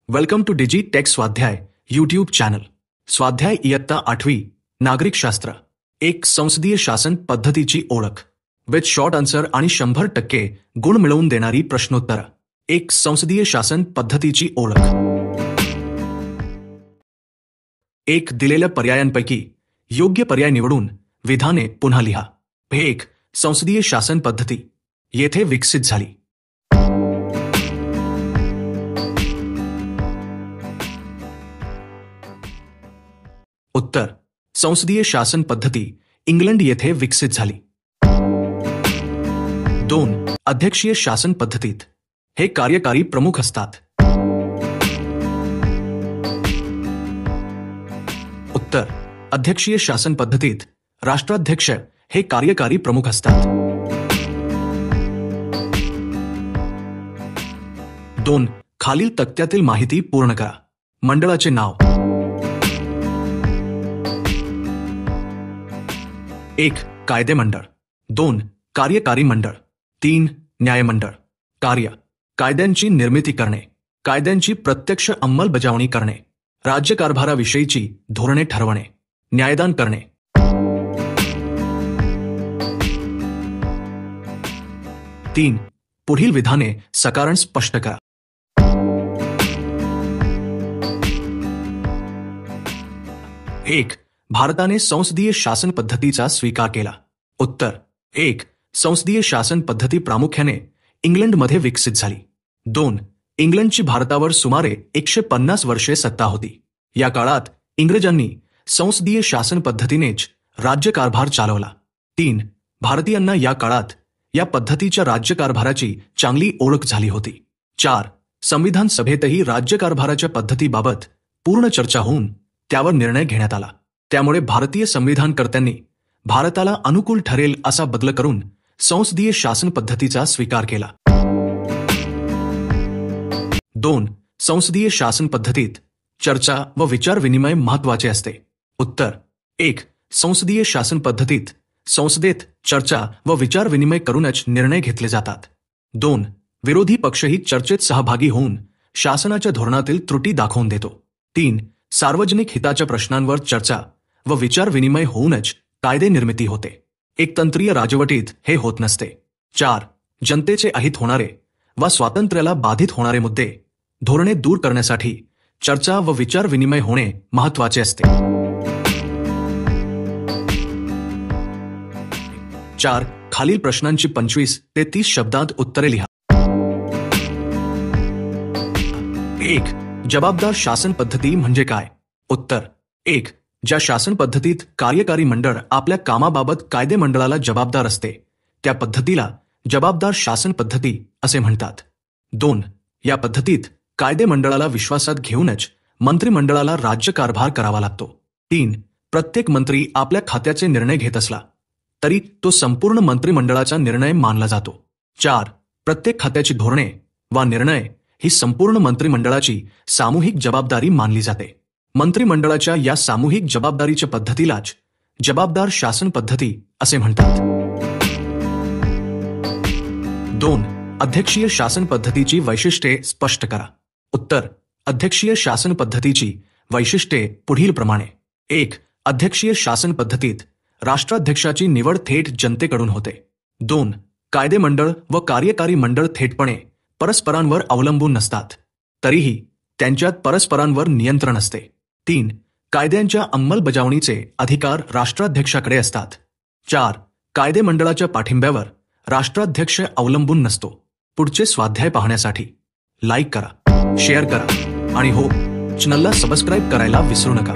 Welcome to digi take स्वाध्याय YouTube channel. स्वाध्याय इयत्ता 8वी नागरिकशास्त्र. एक संसदीय शासन पद्धतीची ओळख विथ शॉर्ट आन्सर आणि 100% गुण मिळवून देणारी प्रश्नोत्तर. एक संसदीय शासन पद्धतीची ओळख. एक दिलेल्या पर्यायांपैकी योग्य पर्याय निवडून विधाने पुन्हा लिहा. एक संसदीय शासन पद्धती येथे विकसित झाली. उत्तर संसदीय शासन पद्धती इंग्लंड येथे विकसित झाली. 2 अध्यक्षीय शासन पद्धतीत हे कार्यकारी प्रमुख असतात. उत्तर अध्यक्षीय शासन पद्धतीत राष्ट्राध्यक्ष हे कार्यकारी प्रमुख असतात. 2 खालील तक्त्यातील माहिती पूर्ण करा. मंडळाचे नाव. 1 कायदेमंडळ. 2 कार्यकारी मंडळ. 3 न्यायमंडळ. कार्य कायद्यांची निर्मिती करणे, कायद्यांची प्रत्यक्ष अंमलबजावणी करणे, राज्यकारभाराविषयीची धोरणे ठरवणे, न्यायदान करणे. 3 पुढील विधाने सकारण स्पष्ट करा. 1 भारताने संसदीय शासन पद्धतीचा स्वीकार केला. उत्तर 1 संसदीय शासन पद्धती प्रामुख्याने इंग्लंडमध्ये विकसित झाली. 2 इंग्लंडची भारतावर सुमारे 150 वर्षे सत्ता होती. या काळात इंग्रजांनी संसदीय शासन पद्धतीनेच राज्यकारभार चालवला. 3 भारतीयांना या काळात या पद्धतीच्या राज्यकारभाराची चांगली ओळख झाली होती. 4 संविधान सभेतही राज्यकारभाराच्या पद्धतीबाबत पूर्ण चर्चा होऊन त्यावर निर्णय घेण्यात आला. त्यामुळे भारतीय संविधानकर्त्यांनी भारताला अनुकूल ठरेल असा बदल करून संसदीय शासन पद्धतीचा स्वीकार केला. 2 संसदीय शासन पद्धतीत चर्चा व विचार विनिमय महत्वाचे असते. उत्तर 1 संसदीय शासन पद्धतीत संसदेत चर्चा व विचार विनिमय करूनच निर्णय घेतले जातात. 2 विरोधी पक्षही चर्चेत सहभागी होऊन शासनाच्या धोरणातील त्रुटी दाखवून देतो. 3 सार्वजनिक हिताच्या प्रश्नांवर चर्चा व विचार विनिमय होऊनच कायदे निर्मिती होते. एकतंत्रीय राजवटीत हे होत नसते. 4 जनतेचे अहित होणारे वा स्वातंत्र्याला बाधित होणारे मुद्दे, धोरणे दूर करण्यासाठी चर्चा व विचार विनिमय होणे महत्वाचे असते. 4 खालील प्रश्नांची 25 ते 30 शब्दांत उत्तरे लिहा. 1 जबाबदार शासन पद्धती म्हणजे काय? उत्तर 1 ज्या शासन पद्धतीत कार्यकारी मंडळ आपल्या कामाबाबत कायदे मंडळाला जबाबदार असते त्या पद्धतीला जबाबदार शासन पद्धती असे म्हणतात. 2 या पद्धतीत कायदे मंडळाला विश्वासात घेऊनच मंत्रिमंडळाला राज्यकारभार करावा लागतो. 3 प्रत्येक मंत्री आपल्या खात्याचे निर्णय घेत असला तरी तो संपूर्ण मंत्रिमंडळाचा निर्णय मानला जातो. 4 प्रत्येक खात्याची धोरणे वा निर्णय ही संपूर्ण मंत्रिमंडळाची सामूहिक जबाबदारी मानली जाते. मंत्रिमंडळाच्या या सामूहिक जबाबदारीच्या पद्धतीलाच जबाबदार शासन पद्धती असे म्हणतात. 2 अध्यक्षीय शासन पद्धतीची वैशिष्ट्ये स्पष्ट करा. उत्तर अध्यक्षीय शासन पद्धतीची वैशिष्ट्ये पुढील प्रमाणे. 1 अध्यक्षीय शासन पद्धतीत राष्ट्राध्यक्षाची निवड थेट जनतेकडून होते. 2 कायदे मंडळ व कार्यकारी मंडळ थेटपणे परस्परांवर अवलंबून नसतात, तरीही त्यांच्यात परस्परांवर नियंत्रण असते. 3 कायद्यांच्या अंमलबजावणीचे अधिकार राष्ट्राध्यक्षाकडे असतात. 4 कायदे मंडळाच्या पाठिंब्यावर राष्ट्राध्यक्ष अवलंबून नसतो. पुढचे स्वाध्याय पाहण्यासाठी लाईक करा, शेअर करा आणि हो चॅनलला सबस्क्राईब करायला विसरू नका.